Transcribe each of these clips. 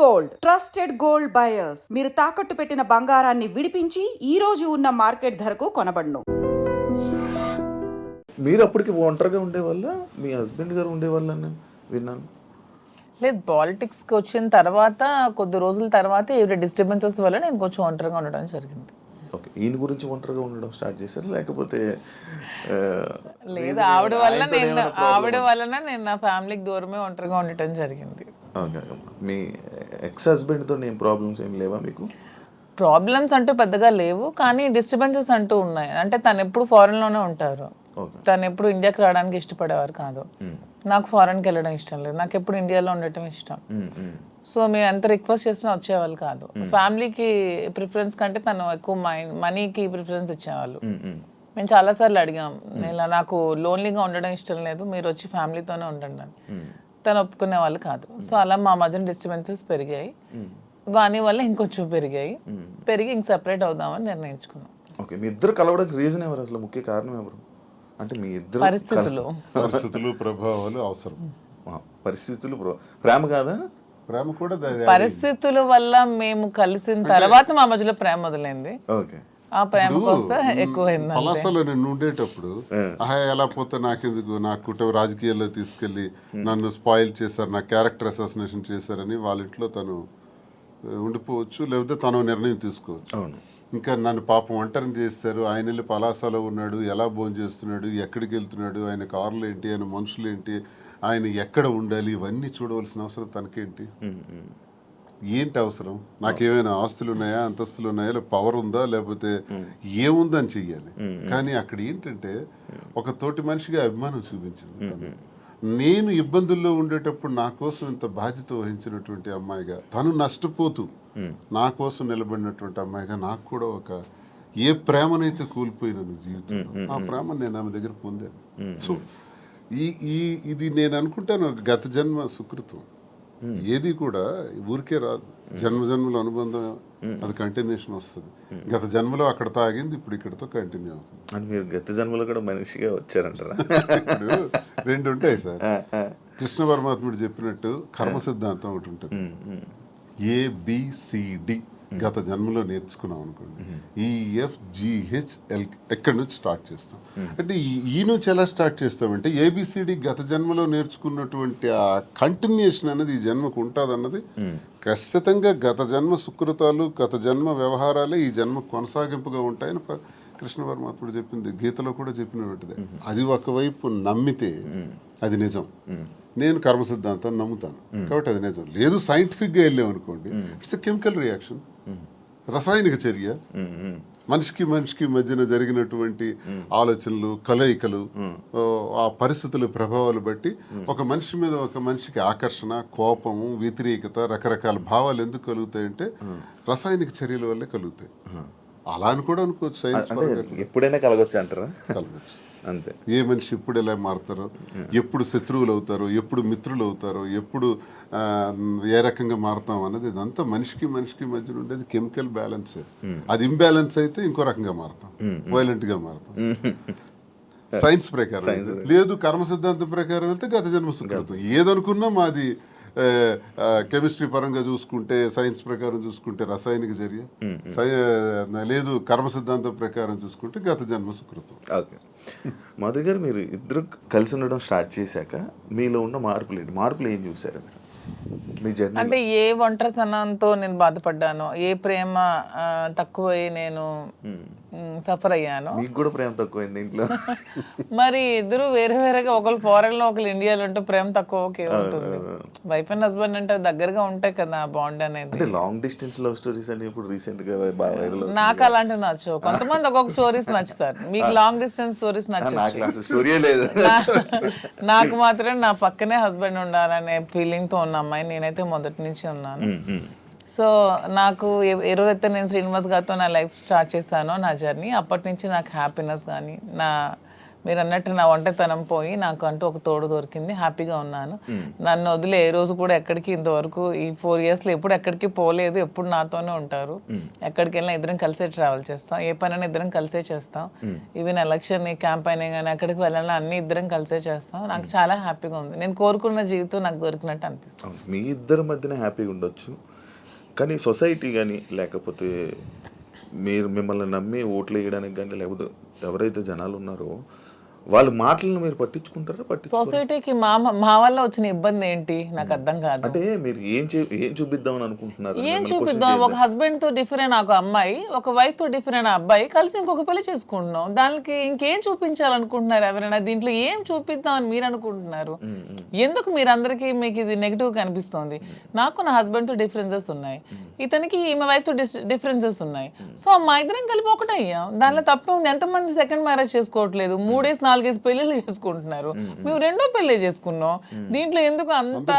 Gold trusted gold buyers మీరు తాకట్టు పెట్టిన బంగారాన్ని విడిపించి ఈ రోజు ఉన్న మార్కెట్ ధరకు కొనబడును. మీరు అప్పటికి ఒంటరిగా ఉండేవాళ్ళ మీ హస్బెండ్ గారు ఉండేవాళ్ళ విన్నాను. లేదు, పాలిటిక్స్కి వచ్చిన తర్వాత కొద్ది రోజుల తర్వాత ఏవి డిస్టర్బెన్సెస్ వల్ల నేను కొంచెం ఒంటరిగా ఉండడం జరిగింది. ఓకే, ఈయన గురించి ఒంటరిగా ఉండడం స్టార్ట్ చేశారు లేకపోతే లేదు, ఆవిడ వలన నేను నా ఫ్యామిలీకి దూరమే ఒంటరిగా ఉండటం జరిగింది. ఓకే, మీ ఎక్స్ హస్బెండ్తో ఏం ప్రాబ్లమ్స్ ఏం లేవా మీకు? ప్రాబ్లమ్స్ అంటూ పెద్దగా లేవు, కానీ డిస్టర్బెన్సెస్ అంటూ ఉన్నాయి. అంటే తను ఎప్పుడు ఫారెన్లోనే ఉంటారు, తను ఎప్పుడు ఇండియాకి రావడానికి ఇష్టపడేవారు కాదు. నాకు ఫారెన్కి వెళ్ళడం ఇష్టం లేదు, నాకు ఎప్పుడు ఇండియాలో ఉండటం ఇష్టం. సో మేము ఎంత రిక్వెస్ట్ చేసినా వచ్చేవాళ్ళు కాదు. ఫ్యామిలీకి ప్రిఫరెన్స్ కంటే తను ఎక్కువ మనీకి ప్రిఫరెన్స్ ఇచ్చేవాళ్ళు. మేము చాలాసార్లు అడిగాం, ఇలా నాకు లోన్లీగా ఉండడం ఇష్టం లేదు, మీరు వచ్చి ఫ్యామిలీతోనే ఉండండి అని. తను ఒప్పుకునే వాళ్ళు కాదు. సో అలా మా మధ్యన డిస్టర్బెన్సెస్ పెరిగాయి, వాని వల్ల ఇంకొంచెం పెరిగి ఇంక సెపరేట్ అవుదామని నిర్ణయించుకున్నాం. ఓకే, మీ ఇద్దరు కలవడానికి రీజన్ ఎవరు, అసలు ముఖ్య కారణం ఎవరు? అంటే మీ ఇద్దరు పరిస్థితులు ప్రభావాలు అవసరం. పరిస్థితులు ప్రేమ కాదా? ప్రేమ కూడా పరిస్థితుల వల్ల మేము కలిసిన తర్వాత మా మధ్యలో ప్రేమ మొదలైంది. ఓకే, ఆ ప్రేమ కోస్తే ఎక్కువైంది. పలాసలో నేను ఉండేటప్పుడు ఎలా పోతే నాకెందుకు, నా కుటుంబ రాజకీయాల్లో తీసుకెళ్లి నన్ను స్పాయిల్ చేశారు, నా క్యారెక్టర్ అసాసినేషన్ చేశారని వాళ్ళ ఇంట్లో తను ఉండిపోవచ్చు, లేకపోతే తను నిర్ణయం తీసుకోవచ్చు. అవును, ఇంకా నన్ను పాపం ఒంటరిని చేస్తారు. ఆయన వెళ్ళి పలాసలో ఉన్నాడు, ఎలా భోజనం చేస్తున్నాడు, ఎక్కడికి వెళ్తున్నాడు, ఆయన కార్లు ఏంటి, ఆయన మనుషులు ఏంటి, ఆయన ఎక్కడ ఉండాలి, ఇవన్నీ చూడవలసిన అవసరం తనకేంటి? ఏంటి అవసరం? నాకేమైనా ఆస్తులు ఉన్నాయా, అంతస్తులు ఉన్నాయా, లేదా పవర్ ఉందా, లేకపోతే ఏముందని చెయ్యాలి. కానీ అక్కడ ఏంటంటే ఒక తోటి మనిషిగా అభిమానం చూపించింది తను. నేను ఇబ్బందుల్లో ఉండేటప్పుడు నా కోసం ఇంత బాధ్యత వహించినటువంటి అమ్మాయిగా, తను నష్టపోతూ నా కోసం నిలబడినటువంటి అమ్మాయిగా నాకు కూడా ఒక ఏ ప్రేమనైతే కోల్పోయినాను జీవితంలో, ఆ ప్రేమ నేను ఆమె దగ్గర పొందాను. సో ఇది నేను అనుకుంటాను గత జన్మ సుకృతం. ఏది కూడా ఊరికే రాదు, జన్మలో అనుబంధం అది కంటిన్యూషన్ వస్తుంది. గత జన్మలో అక్కడ తాగింది, ఇప్పుడు ఇక్కడతో కంటిన్యూ అవుతుంది. అని మీరు గత జన్మలో కూడా మనిషిగా వచ్చారంటారా? ఇప్పుడు రెండు ఉంటాయి సార్. కృష్ణ పరమాత్ముడు చెప్పినట్టు కర్మ సిద్ధాంతం ఒకటి ఉంటుంది. ABCD గత జన్మలో నేర్చుకున్నాం అనుకోండి, EFGHL ఎక్కడి నుంచి స్టార్ట్ చేస్తాం. అంటే ఈ నుంచి ఎలా స్టార్ట్ చేస్తామంటే ABCD గత జన్మలో నేర్చుకున్నటువంటి ఆ కంటిన్యూషన్ అనేది ఈ జన్మకు ఉంటుంది అన్నది ఖచ్చితంగా గత జన్మ సుకృతాలు, గత జన్మ వ్యవహారాలే ఈ జన్మ కొనసాగింపుగా ఉంటాయని కృష్ణ పరమాత్ముడు చెప్పింది, గీతలో కూడా చెప్పినటువంటిదే. అది ఒకవైపు నమ్మితే అది నిజం. నేను కర్మ సిద్ధాంతం నమ్ముతాను కాబట్టి అది నిజం. లేదు సైంటిఫిక్గా వెళ్ళామనుకోండి, ఇట్స్ ఎ కెమికల్ రియాక్షన్, రసాయనిక చర్య. మనిషికి మధ్యన జరిగినటువంటి ఆలోచనలు, కలయికలు, ఆ పరిస్థితుల ప్రభావాలు బట్టి ఒక మనిషి మీద ఒక మనిషికి ఆకర్షణ, కోపము, వ్యతిరేకత, రకరకాల భావాలు ఎందుకు కలుగుతాయంటే రసాయనిక చర్యల వల్లే కలుగుతాయి. అలా అని కూడా అనుకోవచ్చు. సైన్స్ ఎప్పుడైనా కలగొచ్చు అంటారా? కలగచ్చు అంతే. ఏ మనిషి ఎప్పుడు ఎలా మారుతారో, ఎప్పుడు శత్రువులు అవుతారో, ఎప్పుడు మిత్రులు అవుతారో, ఎప్పుడు ఏ రకంగా మారుతాం అన్నది ఇదంతా మనిషికి మధ్యన ఉండేది కెమికల్ బ్యాలెన్సే. అది ఇంబ్యాలెన్స్ అయితే ఇంకో రకంగా మారుతాం, వైలెంట్ గా మారుతాం. సైన్స్ ప్రకారం. లేదు కర్మ సిద్ధాంతం ప్రకారం వెళ్తే గత జన్మ సుకృతం. ఏదనుకున్నా మాది కెమిస్ట్రీ పరంగా చూసుకుంటే, సైన్స్ ప్రకారం చూసుకుంటే రసాయనిక చర్య, లేదు కర్మ సిద్ధాంతం ప్రకారం చూసుకుంటే గత జన్మ సుకృతం. ఓకే, మాధురి గారు, మీరు ఇద్దరు కలిసి ఉండడం స్టార్ట్ చేశాక మీలో ఉన్న మార్పులు ఏం చూసారు మీ జర్నీ? అంటే ఏ ఒంటరితనంతో నేను బాధపడ్డానో, ఏ ప్రేమ తక్కువై నేను సఫర్ అయ్యాను. మీకు కూడా ప్రేమ తక్కువైంది ఇంట్లో? మరి ఇద్దరు వేరేగా, ఒకరు ఫారెన్ లో ఒకరు ఇండియాలో ఉంటే ప్రేమ తక్కువ ఉంటుంది. వైఫ్ అండ్ హస్బెండ్ అంటే దగ్గరగా ఉంటాయి కదా బాండ్ అనేది. అంటే లాంగ్ డిస్టెన్స్ లవ్ స్టోరీస్ అని ఇప్పుడు రీసెంట్ గా బాగా వైరల్. నాకు అలాంటివి నచ్చవు. కొంతమంది ఒక్కొక్క స్టోరీస్ నచ్చుతారు. మీకు లాంగ్ డిస్టెన్స్ స్టోరీస్ నచ్చవు. స్టోరీ లేదు. నాకు మాత్రం నా పక్కనే హస్బెండ్ ఉండాలనే ఫీలింగ్ తో ఉన్న అమ్మాయి నేనైతే మొదటి నుంచి ఉన్నాను. సో నాకు ఏ రోజైతే నేను శ్రీనివాస్ గారితో నా లైఫ్ స్టార్ట్ చేశానో, నా జర్నీ, అప్పటి నుంచి నాకు హ్యాపీనెస్ కానీ, నా మీరు అన్నట్టు నా ఒంటరితనం పోయి నాకు అంటూ ఒక తోడు దొరికింది, హ్యాపీగా ఉన్నాను. నన్ను వదిలే ఏ రోజు కూడా ఎక్కడికి ఇంతవరకు ఈ 4 yearsలో ఎప్పుడు ఎక్కడికి పోలేదు, ఎప్పుడు నాతోనే ఉంటారు. ఎక్కడికి వెళ్ళినా ఇద్దరం కలిసే ట్రావెల్ చేస్తాం, ఏ పనైనా ఇద్దరం కలిసే చేస్తాం. ఈవెన్ ఎలక్షన్ క్యాంపెయినింగ్ కానీ ఎక్కడికి వెళ్ళాలన్నా అన్ని ఇద్దరం కలిసే చేస్తాం. నాకు చాలా హ్యాపీగా ఉంది. నేను కోరుకున్న జీవితం నాకు దొరికినట్టు అనిపిస్తుంది. మీ ఇద్దరి మధ్యన హ్యాపీగా ఉండొచ్చు, కానీ సొసైటీ కానీ లేకపోతే మిమ్మల్ని నమ్మి ఓట్లు వేయడానికి కానీ లేకపోతే ఎవరైతే జనాలు ఉన్నారో వాళ్ళ మాటలను మీరు పట్టించుకుంటారా? సొసైటీకి మా వల్ల వచ్చిన ఇబ్బంది ఏంటి నాకు అర్థం కాదు. అంటే మీరు ఏం చూపిద్దామని అనుకుంటున్నారు? ఏం చూపిద్దాం? ఒక హస్బెండ్ తో డిఫరెంట్ ఒక అమ్మాయి, ఒక వైఫ్ తో డిఫరెంట్ అబ్బాయి కలిసి ఇంకొక పెళ్లి చేసుకుంటున్నాం. దానికి ఇంకేం చూపించాలనుకుంటున్నారు ఎవరైనా? దీంట్లో ఏం చూపిద్దాం అని మీరు అనుకుంటున్నారు? ఎందుకు మీరు అందరికీ మీకు ఇది నెగిటివ్ కనిపిస్తోంది? నాకు నా హస్బెండ్ తో డిఫరెన్సెస్ ఉన్నాయి, ఇతనికి ఈమె వైఫ్ తో డిఫరెన్సెస్ ఉన్నాయి. సో మా ఇద్దరం కలిపి ఒకటే అయ్యాం. దానిలో తప్పే ఉంది. ఎంతమంది సెకండ్ మ్యారేజ్ చేసుకోవట్లేదు, 3-4 పెళ్లిళ్ళు చేసుకుంటున్నారు. మేము 2వ పెళ్లి చేసుకున్నాం. దీంట్లో ఎందుకు అంత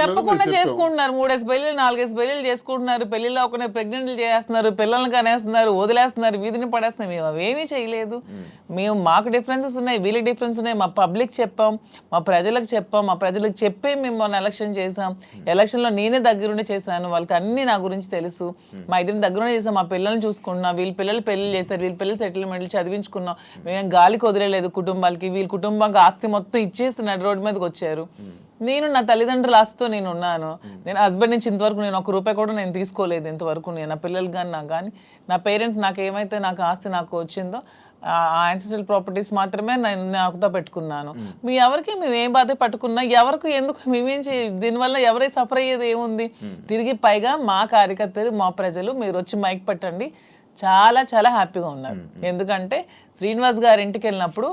చెప్పకుండా చేసుకుంటున్నారు? 3 పెళ్లిళ్ళు 4 పెళ్లిళ్ళు చేసుకుంటున్నారు. పెళ్లిలో ఒకనే ప్రెగ్నెంట్లు చేస్తున్నారు, పిల్లల్ని కనేస్తున్నారు, వదిలేస్తున్నారు, వీధిని పడేస్తున్నారు. మేము అవేమీ చేయలేదు. మేము మాకు డిఫరెన్సెస్ ఉన్నాయి, వీళ్ళకి డిఫరెన్స్ ఉన్నాయి. మా పబ్లిక్ చెప్పాం, మా ప్రజలకు చెప్పాం, మా ప్రజలకు చెప్పే మేము మొన్న ఎలక్షన్ చేసాం. ఎలక్షన్లో నేనే దగ్గరుండి చేశాను, వాళ్ళకి అన్ని నా గురించి తెలుసు. మా ఇద్దరిని దగ్గరుండి చేసాం. మా పిల్లల్ని చూసుకున్నాం, వీళ్ళ పిల్లలు పెళ్లి చేస్తారు, వీళ్ళ పిల్లలు సెటిల్మెంట్లు చదివించుకున్నాం. మేము గాలికి వదిలేదు కుటుంబాలకి. వీళ్ళ కుటుంబానికి ఆస్తి మొత్తం ఇచ్చేస్తున్నాడు, రోడ్డు మీదకి వచ్చారు. నేను నా తల్లిదండ్రుల ఆస్తితో నేను ఉన్నాను. నేను హస్బెండ్ నుంచి ఇంతవరకు నేను 1 రూపాయి కూడా నేను తీసుకోలేదు ఇంతవరకు. నేను నా పిల్లలు కానీ నాకు కానీ నా పేరెంట్ నాకు ఏమైతే నాకు ఆస్తి నాకు వచ్చిందో ఆ యాన్సిస్ట్రల్ ప్రాపర్టీస్ మాత్రమే నేను నాకుతో పెట్టుకున్నాను. మీ ఎవరికి మేము ఏ బాధ పట్టుకున్నా, ఎవరికి ఎందుకు మేమేం దీనివల్ల ఎవరై సఫర్ అయ్యేది ఏముంది? తిరిగి పైగా మా కార్యకర్తలు, మా ప్రజలు మీరు వచ్చి మైక్ పెట్టండి, చాలా చాలా హ్యాపీగా ఉన్నారు. ఎందుకంటే శ్రీనివాస్ గారి ఇంటికి వెళ్ళినప్పుడు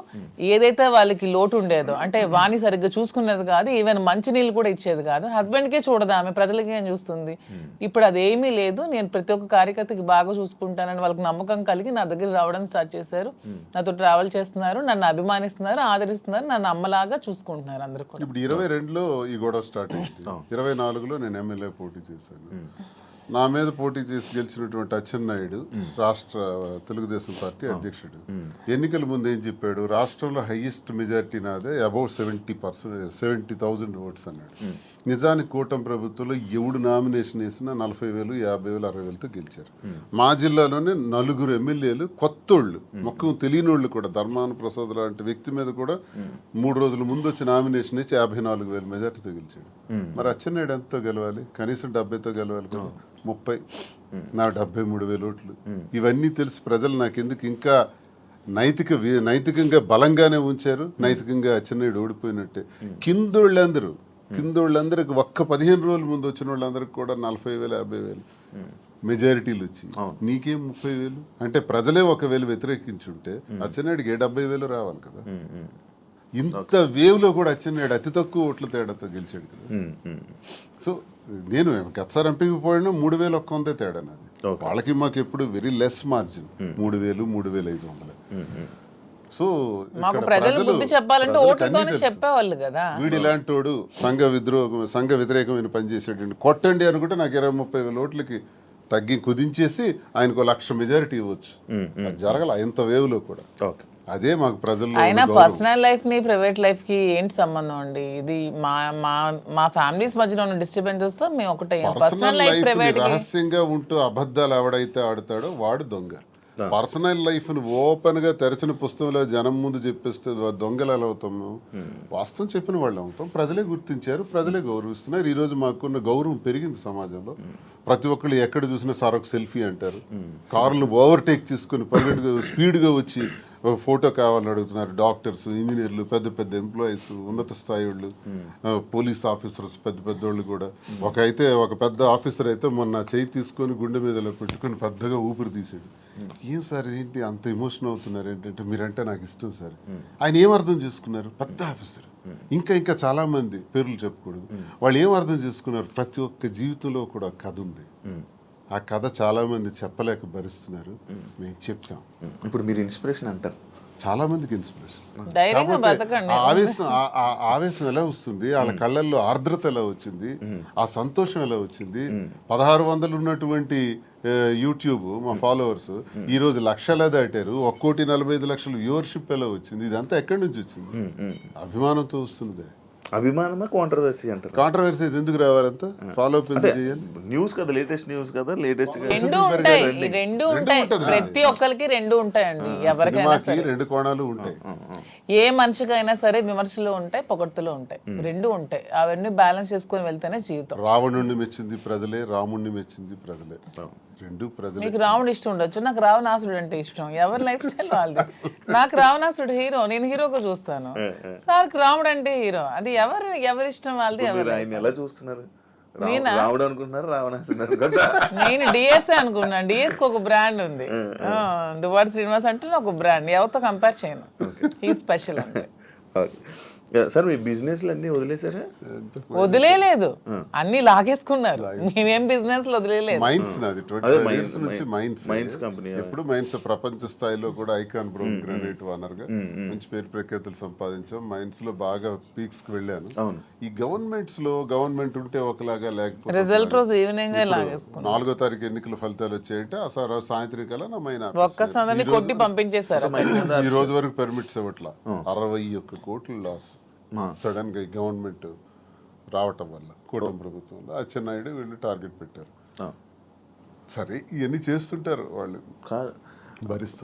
ఏదైతే వాళ్ళకి లోటు ఉండేదో, అంటే వాణి సరిగ్గా చూసుకునేది కాదు, ఈవెన్ మంచినీళ్ళు కూడా ఇచ్చేది కాదు. హస్బెండ్కే చూడదు ఆమె, ప్రజలకి ఏం చూస్తుంది? ఇప్పుడు అదేమీ లేదు. నేను ప్రతి ఒక్క కార్యకర్తకి బాగా చూసుకుంటానని వాళ్ళకి నమ్మకం కలిగి నా దగ్గర రావడం స్టార్ట్ చేశారు. నాతో ట్రావెల్ చేస్తున్నారు, నన్ను అభిమానిస్తున్నారు, ఆదరిస్తున్నారు, నన్ను అమ్మలాగా చూసుకుంటున్నారు అందరూ కూడా. ఇప్పుడు 22లో ఈ గొడవ స్టార్ట్ అయింది. 24లో నేను ఎమ్మెల్యే పోటీ చేశాను. నా మీద పోటీ చేసి గెలిచినటువంటి అచ్చెన్నాయుడు రాష్ట్ర తెలుగుదేశం పార్టీ అధ్యక్షుడు ఎన్నికల ముందు ఏం చెప్పాడు? రాష్ట్రంలో హైయెస్ట్ మెజారిటీ నాదే, అబౌట్ 70,000 ఓట్స్ అన్నాడు. నిజానికి కూటమి ప్రభుత్వంలో ఎవడు నామినేషన్ వేసినా 40,000, 50,000, 60,000తో గెలిచారు. మా జిల్లాలోనే 4 ఎమ్మెల్యేలు కొత్తోళ్ళు, మొక్కం తెలియనోళ్ళు కూడా, ధర్మాన ప్రసాద్ లాంటి వ్యక్తి మీద కూడా 3 రోజుల ముందు వచ్చి నామినేషన్ వేసి 54,000 మెజార్టీతో గెలిచాడు. మరి అచ్చెన్నాయుడు ఎంతతో గెలవాలి? కనీసం 70తో గెలవాలి కదా. 30, నా 73,000 ఓట్లు. ఇవన్నీ తెలిసి ప్రజలు నాకెందుకు ఇంకా నైతికంగా బలంగానే ఉంచారు. నైతికంగా అచ్చెన్నాయుడు ఓడిపోయినట్టే. కిందోళ్ళందరికి ఒక్క 15 రోజుల ముందు వచ్చిన వాళ్ళందరికి కూడా 40,000, 50,000 మెజారిటీలు వచ్చి నీకేం 30,000? అంటే ప్రజలే 1,000 వ్యతిరేకించుంటే అచ్చెన్నాయుడికి 70,000 రావాలి కదా. ఇంత వేవ్లో కూడా అచ్చెన్నాయుడు అతి తక్కువ ఓట్ల తేడాతో గెలిచాడు కదా. సో నేను గతసారి ఎంపీకి పోయినా 3,100 తేడా నాది. వాళ్ళకి మాకు ఎప్పుడు వెరీ లెస్ మార్జిన్, 3,000, 3,500. సో ప్రజలు బుద్ధి చెప్పాలంటే ఓట్లతోనే చెప్పేవాళ్ళు కదా. వీడు ఇలాంటోడు సంఘ వ్యతిరేకమైన పని చేసాడు, కొట్టండి అనుకుంటే నాకు 20-30,000 ఓట్లకి తగ్గి కుదించేసి ఆయనకు 1,00,000 మెజారిటీ ఇవ్వచ్చు. అది జరగల ఇంత వేవ్లో కూడా. అదే మాకు ప్రజల్లో. అయినా పర్సనల్ లైఫ్ ని ప్రైవేట్ లైఫ్ కి ఏంటి సంబంధం అండి? ఇది మా ఫ్యామిలీస్ మధ్యలో ఉన్న డిస్టర్బెన్సెస్ తో మేము ఒకటే. పర్సనల్ లైఫ్ ప్రైవేట్ రహస్యంగా ఉంటూ అబద్ధాలు ఎవడైతే ఆడతాడో వాడు దొంగ. పర్సనల్ లైఫ్ ను ఓపెన్ గా తెరచిన పుస్తకంలో జనం ముందు చెప్పేస్తే దొంగలు ఎలా అవుతాము? వాస్తవం చెప్పిన వాళ్ళు అవుతాం. ప్రజలే గుర్తించారు, ప్రజలే గౌరవిస్తున్నారు. ఈ రోజు మాకున్న గౌరవం పెరిగింది సమాజంలో. ప్రతి ఒక్కళ్ళు ఎక్కడ చూసినా సార్ ఒక సెల్ఫీ అంటారు. కార్లను ఓవర్టేక్ చేసుకుని స్పీడ్గా వచ్చి ఫోటో కావాలని అడుగుతున్నారు. డాక్టర్స్, ఇంజనీర్లు, పెద్ద పెద్ద ఎంప్లాయీస్, ఉన్నత స్థాయి వాళ్ళు, పోలీస్ ఆఫీసర్స్, పెద్ద పెద్దోళ్ళు కూడా. ఒక పెద్ద ఆఫీసర్ అయితే మొన్న చేయి తీసుకొని గుండె మీదలో పెట్టుకొని పెద్దగా ఊపిరి తీసాడు. ఏం సార్ ఏంటి అంత ఎమోషన్ అవుతున్నారు? ఏంటంటే మీరంటే నాకు ఇష్టం సార్. ఆయన ఏం అర్థం చేసుకున్నారు? పెద్ద ఆఫీసర్. ఇంకా చాలా మంది పేర్లు చెప్పకూడదు. వాళ్ళు ఏం అర్థం చేసుకున్నారు? ప్రతి ఒక్క జీవితంలో కూడా కథ ఉంది. ఆ కథ చాలా మంది చెప్పలేక భరిస్తున్నారు. మేము చెప్తాం. ఇప్పుడు మీరు ఇన్స్పిరేషన్ అంటారు చాలా మందికి ఇన్స్పిరేషన్. ధైర్యంగా కాకపోతే బతకండి. ఆ ఆవేశం ఆ ఆవేశం ఎలా వస్తుంది, వాళ్ళ కళ్ళల్లో ఆర్ద్రత ఎలా వచ్చింది, ఆ సంతోషం ఎలా వచ్చింది. 1600 ఉన్నటువంటి యూట్యూబ్ మా ఫాలోవర్స్ ఈ రోజు లక్షలా దాటారు. 1,45,00,000 వ్యూవర్షిప్ ఎలా వచ్చింది? ఇదంతా ఎక్కడి నుంచి వచ్చింది? అభిమానంతో వస్తుంది. అభిమానమా కాంట్రవర్సీ అంటారు? కాంట్రవర్సీ ఎందుకు రావాలంతా? ఫాలో అప్ ఎందుకు చేయాలి? న్యూస్ కదా, లేటెస్ట్ న్యూస్ కదా, లేటెస్ట్ రెండు ఉంటాయి, ఈ రెండు ఉంటాయి. ప్రతి ఒక్కరికి రెండు ఉంటాయండి. ఎవరికైనా సినిమాకి సరే, 2 కోణాలు ఉంటాయి. ఏ మనిషికైనా సరే విమర్శలు ఉంటాయి, పొగడ్తలు ఉంటాయి, రెండు ఉంటాయి. అవన్నీ బ్యాలెన్స్ చేసుకొని వెళ్తేనే జీవితం. రావణుణ్ణి మెచ్చింది ప్రజలే, రాముణ్ణి మెచ్చింది ప్రజలే. రెండు ప్రజలే. మీకు రావణుడు ఇష్టం ఉండొచ్చు, నాకు రావణాసుడు అంటే ఇష్టం. ఎవరి లైఫ్ స్టైల్ వాళ్ళది. నాకు రావణాసుడు హీరో, నేను హీరోగా చూస్తాను. సార్కి రాముడు అంటే హీరో. అది ఎవరి ఇష్టం వాళ్ళది. మీరు ఆయన ఎలా చూస్తున్నారు? రావడం అనుకుంటున్నారు, రావణాసుడు? నేను డిఎస్ఏ అనుకున్నాను. డిఎస్ కి ఒక బ్రాండ్ ఉంది, దువ్వాడ శ్రీనివాస్ అంటే ఒక బ్రాండ్. ఎవరితో కంపేర్ చేయను. ఈ స్పెషల్ అంటే. సార్ మీ బిజినెస్లు అన్నీ వదిలేసారా? వదిలేదు, అన్ని లాగేసుకున్నారు. మేమేం బిజినెస్ వదిలేదు. మైన్స్ నాది 25 years నుంచి మైన్స్ కంపెనీ. ఎప్పుడు మైన్స్ ప్రపంచ స్థాయిలో కూడా ఐకాన్ బ్రౌన్ గ్రానైట్ ఓనర్ గా మంచి పేరు ప్రఖ్యాతులు సంపాదించాం. మైన్స్ లో బాగా పీక్స్ కి వెళ్ళాను. ఈ గవర్నమెంట్స్ లో గవర్నమెంట్ ఉంటే ఒకలాగా, లేకపోతే రిజల్ట్ రోజు ఈవినింగ్ లాగేసుకున్నాను. 4వ తారీఖు ఎన్నికల ఫలితాలు వచ్చాయంటే ఆ సాయంత్రం కల్లా నా మైనా ఒక్క సందని కొట్టి పంపించేశారు. ఈ రోజు వరకు పర్మిట్స్ ఇవ్వట్లా. 61 కోట్లు లాస్ సడన్ గా గవర్నమెంట్ రావటం వల్ల, కూటమి ప్రభుత్వంలో అచ్చెన్నాయుడు వీళ్ళు టార్గెట్ పెట్టారు. సరే, ఇవన్నీ చేస్తుంటారు వాళ్ళు, భరిస్తారు.